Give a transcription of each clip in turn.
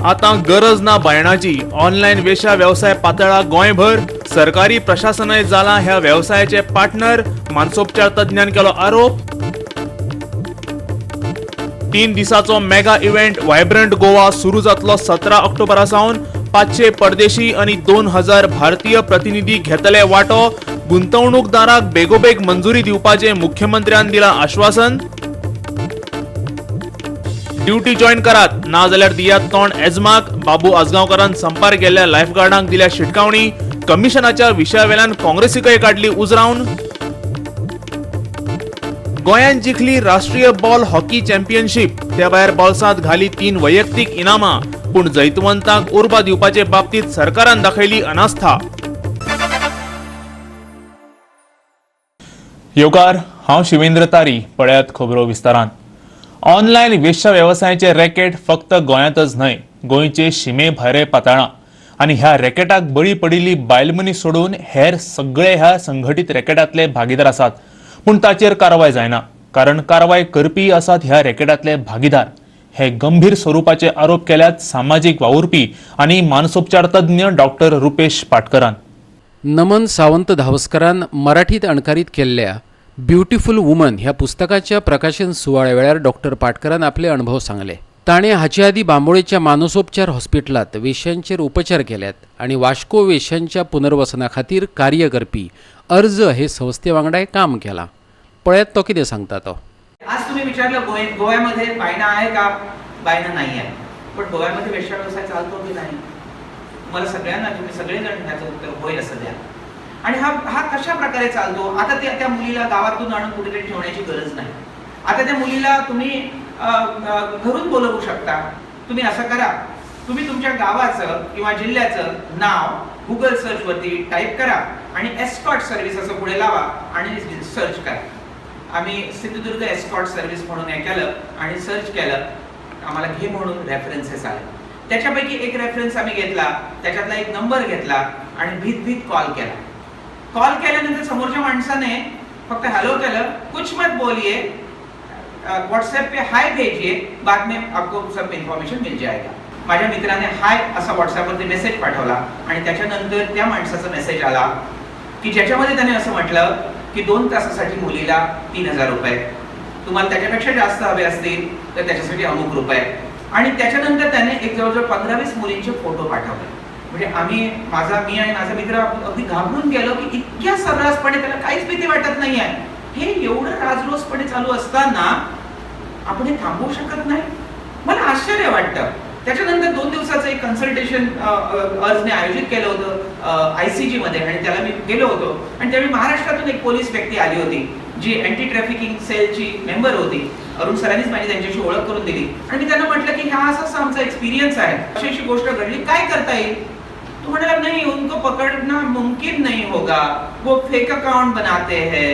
आता गरज ना बायणाची ऑनलाईन वेश्या व्यवसाय पातळा गोंयभर सरकारी प्रशासनय जाला ह्या व्यवसायाचे पार्टनर मानसोपचार तज्ञान केलो आरोप 3 दिसाचो मेगा इव्हेंट व्हायब्रंट गोवा सुरू जातलो 17 ऑक्टोबरा सावन 500 परदेशी आणि 2000 भारतीय प्रतिनिधी घेतले वाटो गुंतवणूकदाराक बेगोबेग मंजुरी दिवपाचे मुख्यमंत्र्यान दिला आश्वासन ड्युटी जॉईन करात ना जाल्यार दियात तोंड एजमाक बाबू आजगांवकारान संपार गेल्ल्या लायफगार्डांक दिल्या शिटकावणी कमिशनाच्या विशयावेल्यान काँग्रेसीकय काढली उजरावन गोंयान जिखली राष्ट्रीय बॉल हॉकी चॅम्पियनशीप त्या भायर बॉल्सांत घाली 3 वैयक्तीक इनामां पूण जैतवंतांक उर्बा दिवपाचे बाबतीत सरकारान दाखयली अनास्था योकार हांव शिवेंद्र तारी पळयात खबरो विस्तारान ऑनलायन वेश्या व्यवसायाचे रॅकेट फक्त गोंयांतच न्हय गोंयचे शिमे भायरय पातळ्ळां आनी ह्या रॅकेटाक बळी पडिल्ली बायल मनीस सोडून हेर सगळे ह्या संघटीत रॅकेटांतले भागीदार आसात पूण ताचेर कारवाय जायना कारण कारवाय करपी आसात ह्या रॅकेटांतले भागीदार हे गंभीर स्वरूपाचे आरोप केल्यात सामाजीक वावुरपी आनी मानसोपचार तज्ञ डॉक्टर रुपेश पाटकरान नमन सावंत धावस्करान मराठीत अणकारीत केल्ल्या ब्युटिफुल वुमन ह्या पुस्तकाच्या प्रकाशन सुवाळ्या वेळार डॉक्टर पाटकरान आपले अनुभव सांगले ताणे हाचे आदी बांबोळेच्या मानसोपचार हॉस्पिटलात वेश्यांचेर उपचार केल्यात आणि वास्को वेश्यांच्या पुनर्वसना खातीर कार्य करपी अर्ज हे संस्थे वांगडाय काम केला पळयात तो कितें सांगता तो आज तुम्ही विचारलं गोव्यामध्ये बायना आहे का बायना नाही आहे पण गोव्यामध्ये वेश्या व्यवसाय चालतो की नाही मला सगळ्यांना तुम्ही सगळेजण त्याचं उत्तर होईल असं द्या आणि हा कशा प्रकारे चालतो आता त्या मुलीला गावातून आणून कुठेतरी ठेवण्याची गरज नाही आता त्या मुलीला तुम्ही घरून बोलवू शकता तुम्ही असं करा तुम्ही तुमच्या गावाचं किंवा जिल्ह्याचं नाव गुगल सर्च वरती टाईप करा आणि एस्कॉर्ट सर्व्हिस असं पुढे लावा आणि सर्च करा आम्ही सिंधुदुर्ग एस्कॉर्ट सर्व्हिस म्हणून हे केलं आणि सर्च केलं आम्हाला घे म्हणून रेफरन्सेस आले त्याच्यापैकी एक रेफरन्स आम्ही घेतला त्याच्यातला एक नंबर घेतला आणि भीत कॉल केल्यानंतर समोरच्या माणसाने फक्त हॅलो केलं कुछ मत बोलिए व्हाट्सएप पे हाय भेजिए बाद में आपको सब इन्फॉर्मेशन मिल जाएगा माझ्या मित्राने हाय असा व्हॉट्सअपवरती मेसेज पाठवला आणि त्याच्यानंतर त्या माणसाचा मेसेज आला की ज्याच्यामध्ये त्याने असं म्हटलं की 2 तासासाठी मुलीला 3000 रुपये तुम्हाला त्याच्यापेक्षा जास्त हवे असतील तर त्याच्यासाठी अमुक रुपये आणि त्याच्यानंतर त्याने एक जवळजवळ 15-20 मुलींचे फोटो पाठवले म्हणजे मी आणि माझा मित्र अगदी घाबरून गेलो की इतक्या सर्रासपणे त्याला काहीच भीती वाटत नाहीये हे एवढं राजरोसपणे चालू असताना आपण हे थांबवू शकत नाही मला आश्चर्य वाटतं त्याच्यानंतर 2 दिवसाचं एक कन्सल्टेशन अर्जने आयोजित केलं होतं ICG मध्ये आणि त्याला मी गेलो होतो आणि त्यावेळी महाराष्ट्रातून एक पोलीस व्यक्ती आली होती जी अँटी ट्रॅफिकिंग सेलची मेंबर होती अरुण सरांनीच माझी त्यांच्याशी ओळख करून दिली आणि मी त्यांना म्हटलं की हा असा आमचा एक्सपिरियन्स आहे अशी गोष्ट घडली काय करता येईल तो म्हणाला नहीं उनको पकड़ना मुमकिन नहीं होगा वो फेक अकाउंट बनाते हैं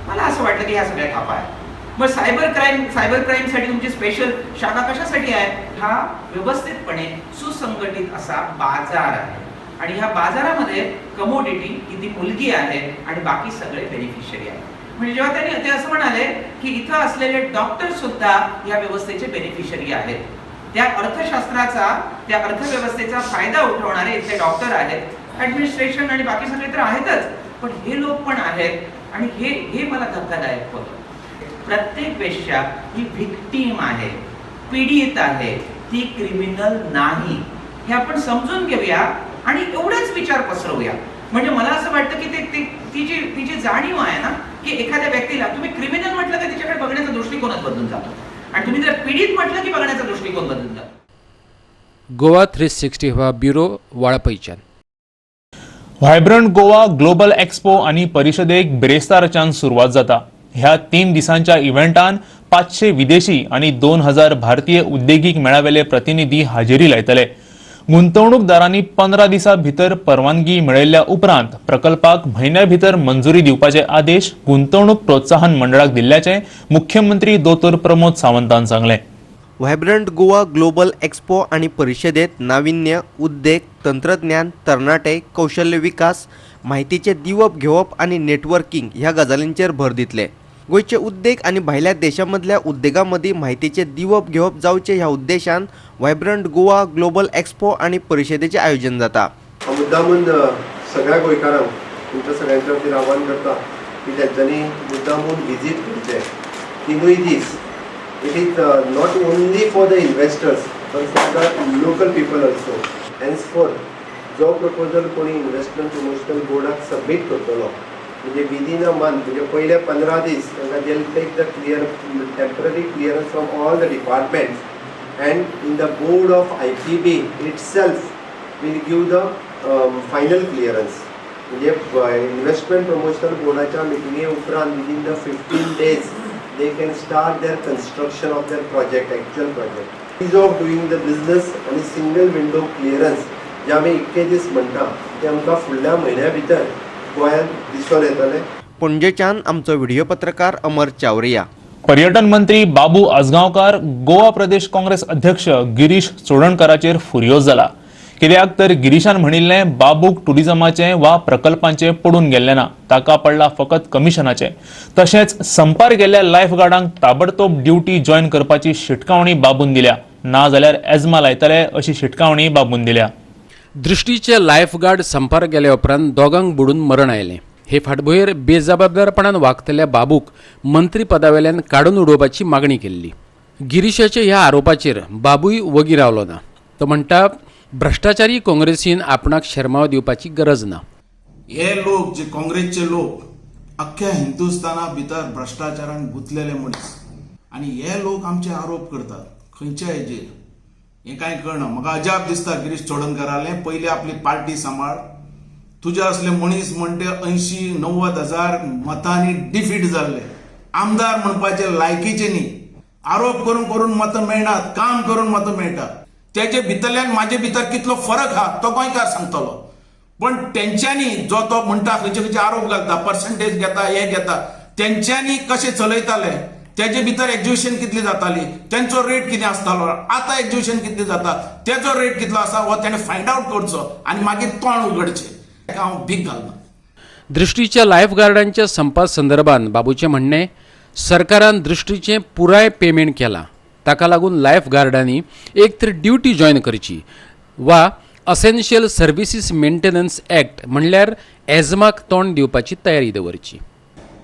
मला असं वाटलं की ह्या सगळ्या थापा आहे मग सायबर क्राईम साठी तुमची स्पेशल शाखा कशासाठी आहे हा व्यवस्थितपणे सुसंघटित असा बाजार आहे आणि ह्या बाजारामध्ये कमोडिटी ही ती मुलगी आहे आणि बाकी सगळे बेनिफिशियरी आहे म्हणजे जेव्हा त्यांनी ते असं म्हणाले की इथं असलेले डॉक्टर सुद्धा या व्यवस्थेचे बेनिफिशियरी आहेत त्या अर्थशास्त्राचा त्या अर्थव्यवस्थेचा फायदा उठवणारे इथले डॉक्टर आहेत ऍडमिनिस्ट्रेशन आणि बाकी सगळे तर आहेतच पण हे लोक पण आहेत आणि हे मला धक्कादायक होतं प्रत्येक वेश्या ही व्हिक्टीम आहे पीडित आहे ती क्रिमिनल नाही हे आपण समजून घेऊया आणि एवढाच विचार पसरवूया म्हणजे मला असं वाटतं की ती जी जाणीव आहे ना की एखाद्या व्यक्तीला तुम्ही क्रिमिनल म्हटलं तर तिच्याकडे बघण्याचा दृष्टिकोनच बदलून जातो आणि तुम्ही जर पीडित म्हटलं की बघण्याचा दृष्टिकोन बदलून जातो गोवा 360 ब्युरो वाळपैच्यान व्हायब्रंट गोवा ग्लोबल एक्सपो आणि परिषदेक ब्रेस्ताराच्यान सुरवात जाता ह्या 3 दिसांच्या इव्हेंटान 500 विदेशी आणि 2000 भारतीय उद्देगीक मेळावेले प्रतिनिधी हाजेरी लायतले गुंतवणूकदारांनी 15 दिसां भितर परवानगी मेळयल्ल्या उपरांत प्रकल्पाक म्हयन्या भितर मंजुरी दिवपाचे आदेश गुंतवणूक प्रोत्साहन मंडळाक दिल्ल्याचे मुख्यमंत्री दोतोर प्रमोद सावंतान सांगले व्हायब्रंट गोवा ग्लोबल एक्सपो आणि परिषदेत नाविन्य उद्देग तंत्रज्ञान तरणाटे कौशल्य विकास माहितीचे दिवप घेवप आणि नेटवर्किंग ह्या गजालींचेर भर दितले गोयचे उद्देग आणि भायल्या देशांमधल्या उद्देगांमदी माहितीचे दिवप घेवप जावचे ह्या उद्देशान व्हायब्रंट गोवा ग्लोबल एक्सपो आणि परिषदेचे आयोजन जाता. मुद्दामून सगळ्या गोंयकारांक तुमच्या सगळ्यांच्या वतीन आव्हान करता की तेंच्यांनी मुद्दामून विजीट करचे तिनूय दीस. It is not only for the investors but for the local people also. Henceforth जो प्रपोजल कोणी इन्व्हेस्टमेंट प्रमोशनल बोर्डाक सबमीट करतलो म्हणजे विदीन अ मंथ म्हणजे पयले 15 दीस तांकां देल take the temporary clearance from all the departments and in the board of IPB itself will give the final clearance. म्हणजे इन्व्हेस्टमेंट प्रमोशनल बोर्डाच्या मिटिंगे उपरांत within the 15 days they can start their construction of their project, actual project. Ease of doing the business आणि single window clearance जे आमी 21 दीस म्हणटा ते आमकां फुडल्या म्हयन्या भितर गोंयांत दिसून येतले. पणजेच्यान आमचो व्हिडिओ पत्रकार अमर चावरिया. पर्यटन मंत्री बाबू आजगांवकार गोवा प्रदेश काँग्रेस अध्यक्ष गिरीश चोडणकराचेर फुर्योज जाला. कित्याक तर गिरीशान म्हणिल्लें बाबूक टुरिजमाचे वा प्रकल्पांचे पडून गेल्ले ना, ताका पडला फकत कमिशनाचे. तशेंच संपार गेल्ल्या लायफगार्डांक ताबडतोब ड्युटी जॉयन करपाची शिटकावणी बाबून दिल्या, ना जाल्यार एजमा लायतले अशी शिटकावणी बाबून दिल्या. दृष्टीचे लायफगार्ड संपार गेल्या उपरांत दोगांक बुडून मरण आयलें. हे फाटभुंयेर बेजबाबदारपणान वागतल्या बाबूक मंत्री पदावेल्यान काडून उडोवपाची मागणी केल्ली. गिरीशाच्या ह्या आरोपाचेर बाबूय वगी रावलो ना. तो म्हणटा भ्रष्टाचारी काँग्रेसीन आपणाक शर्माव दिवपाची गरज ना. हे लोक जे काँग्रेसचे लोक अख्ख्या हिंदुस्थाना भितर भ्रष्टाचारान गुंतलेले मनीस आणि हे लोक आमचे आरोप करतात खंयच्या हेजेर हे कांय कळना. म्हाका अजाप दिसता गिरीश चोडणकराले पयली आपली पार्टी सांबाळ. तुजे असले मनीस म्हणटे 80-90 हजार मतांनी डिफीट जाल्ले. आमदार म्हणपाचे लायकीचे न्ही. आरोप करून करून मतं मेळनात, काम करून मतं मेळटात. त्याचे भितरल्यान माझे भितर कितलो फरक हा तो गोंयकार सांगतलो. पण तेंच्यांनी जो तो म्हणटा खंयचे खंयचे आरोप घालता, पर्संटेज घेता, हे घेता, तेंच्यांनी कशें चलयताले, तेजे भितर एग्जिबिशन कितली जाताली, तेंचो रेट कितें आसतालो, आतां एग्जिबिशन कितली जाता, तेजो रेट कितलो आसा हो तेणें फायंड आउट करचो आनी मागीर तोंड उगडचें. हांव भीक घालना. दृष्टीच्या लायफगार्डांच्या संपा संदर्भात बाबूचें म्हणणें सरकारान दृष्टीचें पुराय पेमेंट केलां. ताका लागून लायफगार्डांनी एक तर ड्युटी जॉयन करची वा असेन्शियल सर्विसीस मेंटेनन्स एक्ट म्हणल्यार एजमाक तोंड दिवपाची तयारी दवरची.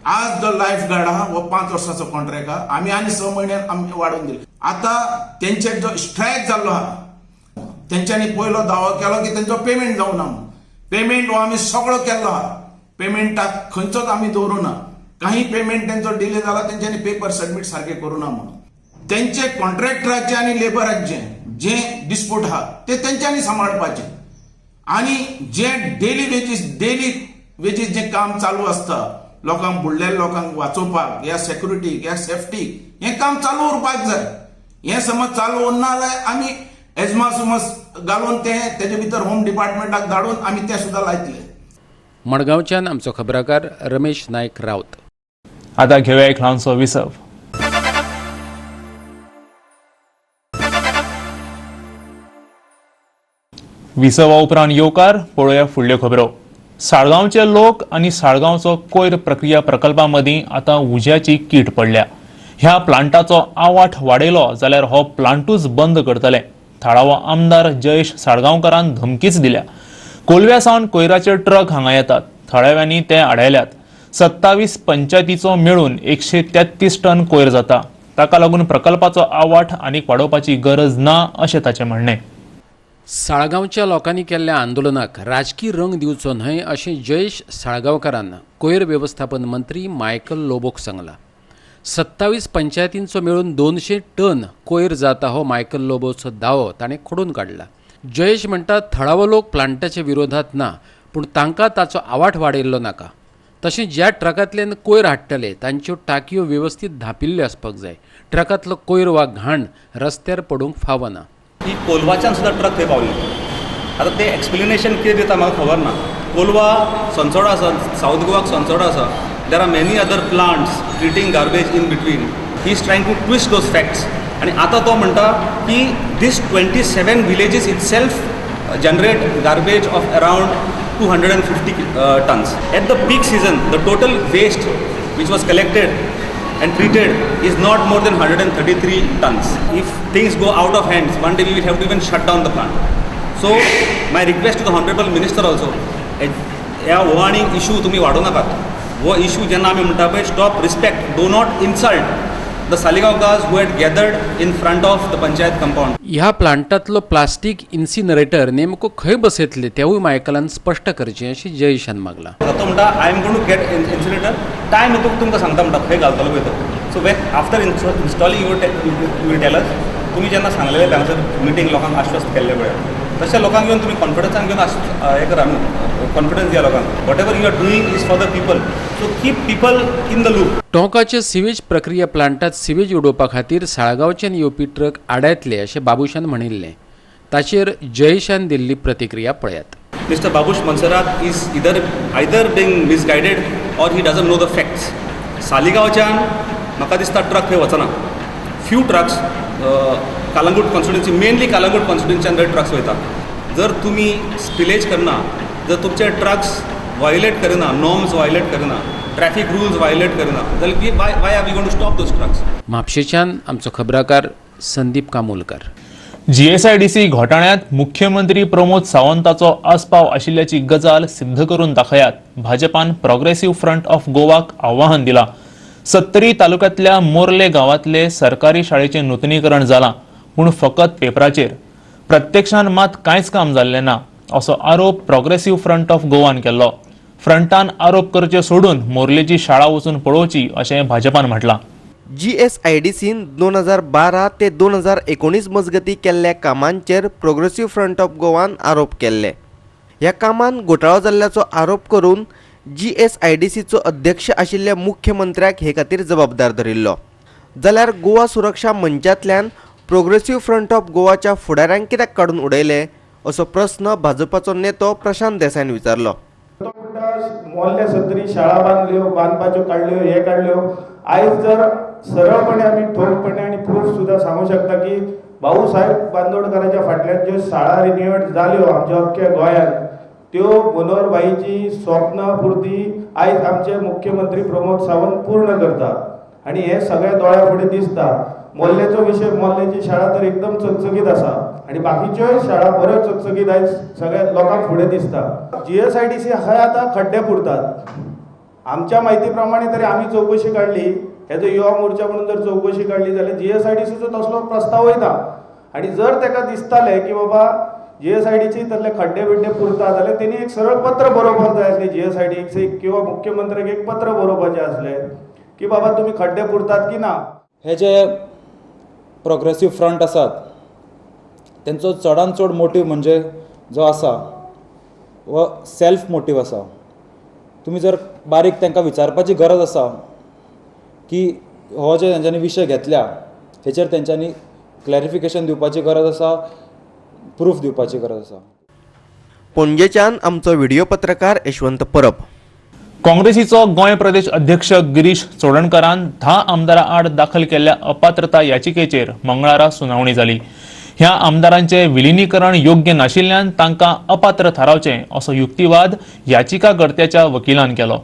आज जो लायफ गार्ड आहा हो 5 वर्साचो कॉन्ट्रॅक्ट आहा. आमी आनी 6 म्हयन्यान आमी वाडोवन दिले. आतां तेंचे जो स्ट्रायक जाल्लो आहा तेंच्यांनी पयलो दावो केलो की तेंचो पेमेंट जावना म्हणून. पेमेंट हो आमी सगळो केल्लो आहा. पेमेंटाक खंयचोच आमी दवरूना. काही पेमेंट तेंचो डिले जाला तेंच्यांनी पेपर सबमीट सारखे करूना म्हणून. तेंचे कॉन्ट्रॅक्टराचे आणि लेबराचे जे डिस्प्यूट आहा ते तेंच्यांनी सांबाळपाचे आणि जे डेली वेजीस जे काम चालू असता लोकांक बुडलेल्या लोकांक वाचोवपाक या सेक्युरिटी या सेफ्टी हे काम चालू उरपाक जाय. हे समज चालू उरना जाल्यार आमी एजमा समज घालून तेजे भितर होम डिपार्टमेंटाक धाडून आमी ते सुद्दां लायतले. मडगांवच्यान आमचो खबराकार रमेश नायक रावत. आता घेऊया एक ल्हानसो विसव. विसवा उपरांत येवकार पळोवया फुडल्यो खबरो. साळगांवचे लोक आनी साळगांवचो कोयर प्रक्रिया प्रकल्पा मदीं आतां उज्याची कीट पडल्या. ह्या प्लांटाचो आवाठ वाडयलो जाल्यार हो प्लांटूच बंद करतले. थाळावो आमदार जयेश साळगांवकारान धमकीच दिल्या. कोलव्या सावन कोयराचे ट्रक हांगा येतात. थळाव्यांनी ते आडायल्यात. 27 पंचायतीचो मेळून 133 टन कोयर जाता. ताका लागून प्रकल्पाचो आवाठ आनीक वाडोवपाची गरज ना अशें ताचें म्हणणें. साळगांवच्या लोकांनी केल्ल्या आंदोलनाक राजकीय रंग दिवचो न्हय अशें जयेश साळगांवकारान कोयर वेवस्थापन मंत्री मायकल लोबोक सांगलां. 27 पंचायतींचो मेळून 200 टन कोयर जाता हो मायकल लोबोचो दावो ताणें खोडून काडला. जयेश म्हणटा थळावो लोक प्लांटाच्या विरोधात ना, पूण तांकां ताचो आवाठ वाडयल्लो नाका. तशें ज्या ट्रकांतल्यान कोयर हाडटले तांच्यो टाकयो वेवस्थीत धांपिल्ल्यो आसपाक जाय. ट्रकांतलो कोयर वा घाण रस्त्यार पडूंक फावना. की कोलवाच्यान सुद्दां ट्रक थंय पावले. आतां ते एक्सप्लेनेशन कितें दिता म्हाका खबर ना. कोलवा संचोडो आसा, सावथ गोवाक संचोडो आसा. There are many other plants treating garbage in between. He is trying to twist those facts. आनी आतां तो म्हणटा की दीस 27 villages itself generate garbage of around 250 tons. At the peak season, the total waste which was collected and treated is not more than 133 tons. If things go out of hands, one day we will have to even shut down the plant. So my request to the Honorable Minister also, ह्या हो आनी issue तुम्ही वाडोव नाकात. हो issue जेन्ना आमी म्हणटा पळय, stop, respect, do not insult the Saligaonkas who had gathered in front of the panchayat compound. ह्या प्लांटातलो प्लास्टिक इन्सिनरेटर नेमको खंय बसयतले तेवूय मायकलान स्पश्ट करचें अशी जयेशान मागला. तो म्हणटा I am going to get incinerator, time येतो तुमकां सांगता म्हणटा खंय घालतलो पळय तो. So when after installing you will tell us. तुम्ही जेन्ना सांगलेले हांगासर मिटींग लोकांक आश्वस्त केल्ले पळय, तशा लोकांक घेवन तुम्ही कॉन्फिडन्सान घेवन हें करा न्हू, कॉन्फिडन्स दिया लोकांक. Whatever you are doing is for the people, so keep people in the loop. टोंकाच्या सिवेज प्रक्रिया प्लांटात सिवेज उडोवपा खातीर साळगांवच्यान येवपी ट्रक आडायतले अशें बाबुशान म्हणिल्लें. ताचेर जयेशान दिल्ली प्रतिक्रिया पळयात. Mr. Babush Mansurath is either being misguided or he doesn't know the facts. सालिगांवच्यान म्हाका दिसता ट्रक थंय वचना. Few trucks Calangute constituency, mainly Calangute कॉन्स्टिट्युन्सीच्यान थंय ट्रक्स वयता. जर तुमी स्पिलेज करना, जर तुमचे ट्रक्स वायोलेट करिना, नॉर्म्स वायोलेट करिना, ट्रॅफिक रूल्स वायोलेट करिना, जाल्यार why are we going to stop those trucks. म्हापशेच्यान आमचो खबराकार संदीप कामोलकर. जीएसआयडीसी घोटाळ्यांत मुख्यमंत्री प्रमोद सावंताचो आस्पाव आशिल्ल्याची गजाल सिद्ध करून दाखयात. भाजपान प्रोग्रेसिव्ह फ्रंट ऑफ गोवाक आव्हान दिला. 70 तालुक्यांतल्या मोर्ले गांवांतले सरकारी शाळेचें नूतनीकरण जालां, पूण फकत पेपराचेर. प्रत्यक्षांत मात कांयच काम जाल्लें ना असो आरोप प्रोग्रेसिव्ह फ्रंट ऑफ गोवान केल्लो. फ्रंटान आरोप करचे सोडून मोर्लेची शाळा वचून पळोवची अशें भाजपान म्हटलां. GSIDCन 2012 ते 2019 मजगती केल्ल्या कामांचेर प्रोग्रेसिव्ह फ्रंट ऑफ गोवान आरोप केल्ले. ह्या कामान घोटाळो जाल्ल्याचो आरोप करून GSIDCचो अध्यक्ष आशिल्ल्या मुख्यमंत्र्याक हे खातीर जबाबदार धरिल्लो. जाल्यार गोवा सुरक्षा मंचांतल्यान प्रोग्रेसिव्ह फ्रंट ऑफ गोवाच्या फुडाऱ्यांक कित्याक काडून उडयले असो प्रस्न भाजपाचो नेतो प्रशांत देसाईन विचारलो. मोहल्ले 70 शाळा बांदपाच्यो काडल्यो, हे काडल्यो. आयज जर सरळपणे आमी ठोकपणे आणि प्रूफ सुद्धा सांगू शकता की भाऊसाहेब बांदोडकरांच्या फाटल्यान ज्यो शाळा रिन्युएट जाल्यो आमच्या अख्ख्या गोंयांत, त्यो मनोहरबाईची स्वप्न पुर्ती आयज आमचे मुख्यमंत्री प्रमोद सावंत पूर्ण करता. आणि हे सगळ्या दोळ्या फुडें दिसता. मोहल्लेचो विशय, मोहल्ल्याची शाळा तर एकदम चकचकीत आसा आणि बाकीच्योय शाळा बऱ्यो चकचकीत आयज सगळ्या लोकांक फुडें दिसता. GSIDC हे आता खड्डे पुरतात. आमच्या माहिती प्रमाणे तरी आम्ही चौकशी काढली, हेजो युवा मोर्चा म्हणून जर चौकशी काढली जाल्यार GSIDCचो तसलो प्रस्ताव वयता. आणि जर ताका दिसताले की बाबा GSIDC तसले खड्डे बिड्डे पुरता जाल्यार तेणी एक सरळ पत्र बरोवपाक जाय आसलें. GSIDC किंवा मुख्यमंत्र्याक एक पत्र बरोवपाचें आसलें की बाबा तुम्ही खड्डे पुरतात की ना. हे जे प्रोग्रेसिव्ह फ्रंट आसात तेंचो चडांत चड मोटीव म्हणजे जो आसा वो सेल्फ मोटीव आसा. तुम्ही जर बारीक तांकां विचारपाची गरज आसा की हो जे तेंच्यांनी विशय घेतल्या हेचेर तेंच्यांनी क्लॅरिफिकेशन दिवपाची गरज आसा, प्रूफ दिवपाची गरज आसा. पणजेच्यान आमचो व्हिडिओ पत्रकार यशवंत परब. काँग्रेसीचो गोंय प्रदेश अध्यक्ष गिरीश चोडणकरान 10 आमदारां आड दाखल केल्ल्या अपात्रता याचिकेचेर मंगळारा सुनावणी जाली. ह्या आमदारांचे विलिनीकरण योग्य नाशिल्ल्यान तांकां अपात्र थारावचें असो युक्तिवाद याचिकाकर्त्याच्या वकिलान केलो.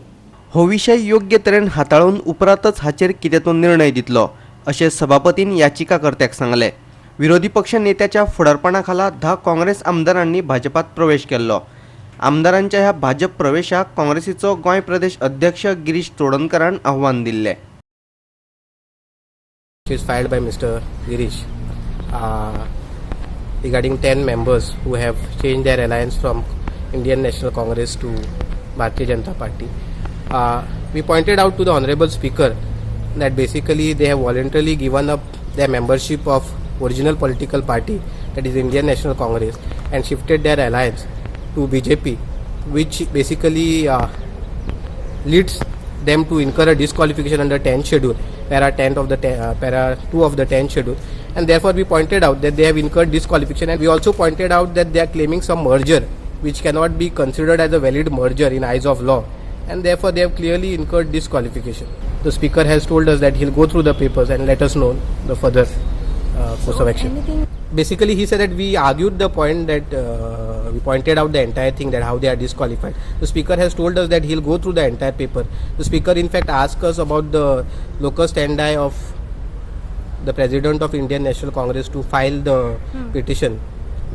हो विशय योग्य तरेन हाताळून उपरांतच हाचेर कितें तो निर्णय दितलो अशें सभापतीन याचिकाकर्त्याक सांगलें. विरोधी पक्ष नेत्याच्या फुडारपणा खाला 10 काँग्रेस आमदारांनी भाजपात प्रवेश केल्लो. आमदारांच्या ह्या भाजप प्रवेशाक काँग्रेसीचो गोंय प्रदेश अध्यक्ष गिरीश चोडणकरान आव्हान दिल्लें. is filed by Mr. Girish regarding 10 members who have changed their alliance from Indian National Congress to Bharatiya Janata Party. We pointed out to the Honorable Speaker that basically they have voluntarily given up their membership of original political party, that is Indian National Congress, and shifted their alliance to BJP, which basically leads them to incur a disqualification under 10th schedule, para 2 of the 10th schedule, and therefore we pointed out that they have incurred disqualification, and we also pointed out that they are claiming some merger which cannot be considered as a valid merger in eyes of law, and therefore they have clearly incurred disqualification. The speaker has told us that he'll go through the papers and let us know the further course of action. basically he said that we argued the point that we pointed out the entire thing, that how they are disqualified. The speaker has told us that he'll go through the entire paper. The speaker in fact asked us about the locus standi of the president of Indian National Congress to file the petition,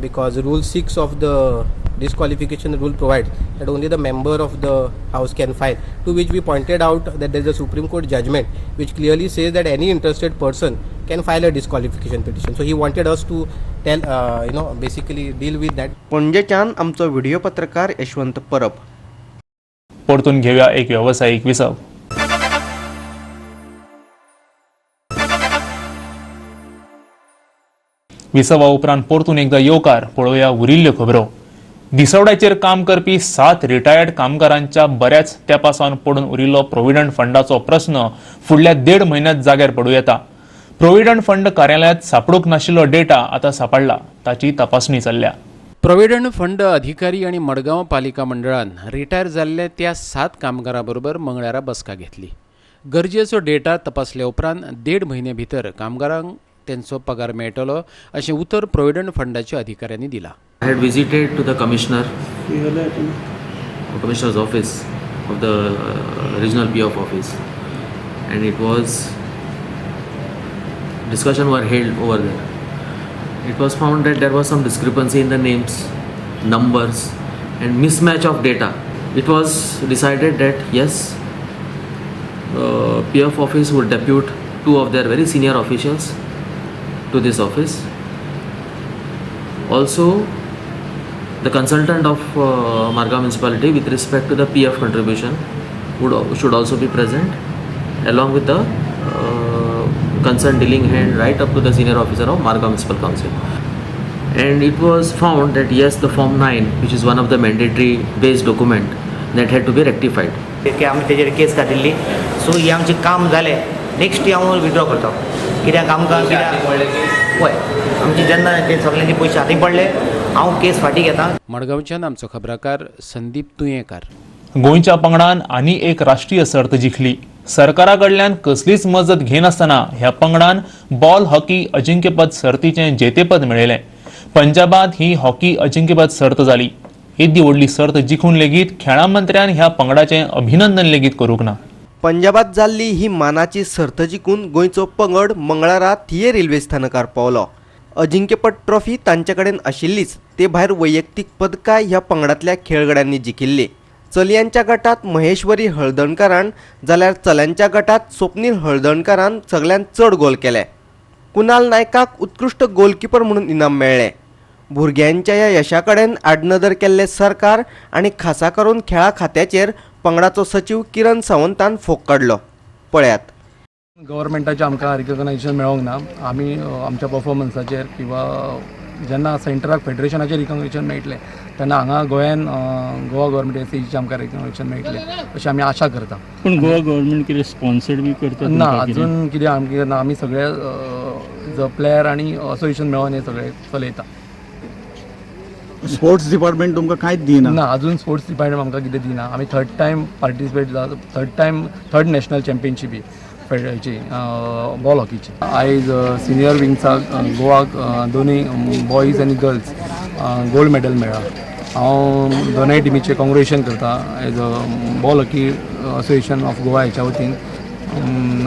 because rule 6 of the disqualification rule provides that only the member of the house can file, to which we pointed out that there is a Supreme Court judgment which clearly says that any interested person can file a disqualification petition. So he wanted us to tell basically deal with that. पणजेच्यान आमचो video पत्रकार यशवंत परब. परतून घेऊया एक व्यावसायिक विसव. विसवा उपरांत परतून एकदा येवकार पळोवया उरिल्ल्यो खबरो. दिसवड्याचेर काम करपी 7 रिटायर्ड कामगारांच्या बऱ्याच तेंपासावन पडून उरिल्लो प्रोव्हिडंट फंडाचो प्रस्न फुडल्या 1.5 म्हयन्यांत जाग्यार पडूं येता. प्रोव्हिडंट फंड कार्यालयांत सापडूंक नाशिल्लो डेटा आतां सापडला, ताची तपासणी चल्ल्या. प्रॉव्हिडंट फंड अधिकारी आणि मडगांव पालिका मंडळान रिटायर जाल्ल्या त्या 7 कामगारांबरोबर मंगळारा बसका घेतली. गरजेचो डेटा तपासल्या उपरांत 1.5 म्हयने भितर कामगारांक त्यांचो पगार मेळटलो अशें उतर प्रोव्हिडंट फंडाच्या अधिकाऱ्यांनी दिला. I had visited to the commissioner's office of the regional PF office, and it was discussion were held over there. It was found that there was some discrepancy in the names, numbers, and mismatch of data. It was decided that yes, PF office would depute 2 of their very senior officials to this office. Also, the consultant of Margao municipality with respect to the PF contribution should also be present, along with the concerned dealing hand right up to the senior officer of Margao Municipal Council. And it was found that yes, the Form 9, which is one of the mandatory based document, that had to be rectified. आमी तेजेर केस घातिल्ली, so ही आमचें काम जालें. Next हांव withdraw करता, कित्याक आमकां पळय आमची जेन्ना ते सगळ्यांचे पयशे हाती पडले, हांव केस फाटी घेता. मडगांवच्यान आमचो खबराकार संदीप तुयेंकार. गोंयच्या पंगडान आनी एक राष्ट्रीय सर्त जिखली. सरकारा कडल्यान कसलीच मजत घेनासतना ह्या पंगडान बॉल हॉकी अजिंक्यपद सर्तीचें जेतेपद मेळयलें. पंजाबात ही हॉकी अजिंक्यपद सर्त जाली. येदी व्हडली सर्त जिखून लेगीत खेळां मंत्र्यान ह्या पंगडाचें अभिनंदन लेगीत करूंक ना. पंजाबात जाल्ली ही मानाची सर्त जिखून गोंयचो पंगड मंगळारा थिये रेल्वे स्थानकार पावलो. अजिंक्यपद ट्रॉफी तांचे कडेन आशिल्लीच, ते भायर वैयक्तीक पदकाय ह्या पंगडांतल्या खेळगड्यांनी जिखिल्ली. चलयांच्या गटात महेश्वरी हळदणकारान जाल्यार चल्यांच्या गटात स्वप्नील हळदणकारान सगळ्यांत चड गोल केले. कुणाल नायकाक उत्कृश्ट गोलकीपर म्हणून इनाम मेळ्ळें. भुरग्यांच्या ह्या यशा कडेन आडनदर केल्ले सरकार आनी खासा करून खेळा खात्याचेर पंगडाचो सचिव किरण सावंतान फोग काडलो. पळयात. गव्हर्मेंटाचें आमकां रिकग्नायझेशन मेळोंक ना. आमी आमच्या परफॉर्मन्साचेर किंवा जेन्ना सेंटराक फेडरेशनाचें रिकग्नायझेशन मेळटलें तेन्ना हांगा गोंयान गोवा गव्हर्मेंट एसीचें आमकां रिकग्नायझेशन मेळटलें अशें आमी आशा करता. पूण गोवा गव्हर्मेंट कितें स्पॉन्सर्ड बी करता ना, अजून कितें आमकां ना. आमी सगळे जो प्लेयर आनी असोसिएशन मेळोन हें सगळें चलयता. स्पोर्ट्स डिपार्टमेंट तुमकां कांयच दिना? ना, अजून स्पोर्ट्स डिपार्टमेंट आमकां कितें दिना. आमी third time participate third national championship हेची बॉल हॉकीची. आयज सिनियर विंग्साक गोवाक दोनूय बॉयज आनी गर्ल्स गोल्ड मेडल मेळ्ळा. हांव दोनूय टिमीचें कॉंग्रेच्युलेशन करता as a ball hockey association of Goa हेच्या वतीन,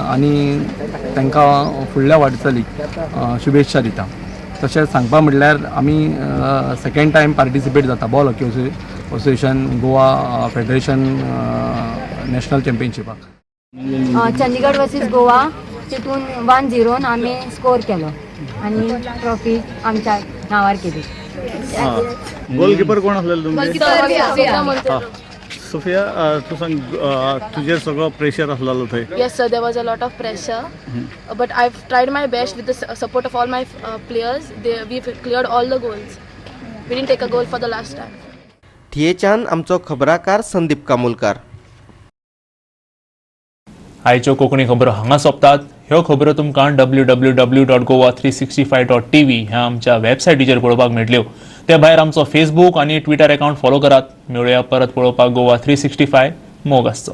आनी तांकां फुडल्या वाटचालीक शुभेच्छा दिता. तशेंच सांगपा म्हटल्यार आमी सेकंड टायम पार्टिसिपेट जाता ball hockey association Goa federation national चॅम्पियनशिपाक. चंदीगड वर्सीस गोवा तितून 1-0 आमी स्कोर केलो आनी ट्रॉफी आमच्या नांवार केली. गोलकीपर कोण आसलेलो तुमचे? सोफिया, तूं सांग तुजेर सगळो प्रेशर आसलेलो थंय? Yes sir, there was a lot of pressure, but I've tried my best with the support of all my players. We've cleared all the goals. We didn't take a goal for the last time. थियेच्यान आमचो खबराकार संदीप कामुलकार. आयच्यो कोंकणी खबरो हांगा सोंपतात. ह्यो खबरो तुमकां www.goa365.tv ह्या आमच्या वेबसायटीचेर पळोवपाक मेळटल्यो. ते भायर आमचो फेसबूक आनी ट्विटर अकाउंट फॉलो करात. मेळुया परत पळोवपाक गोवा 365. मोग आसचो.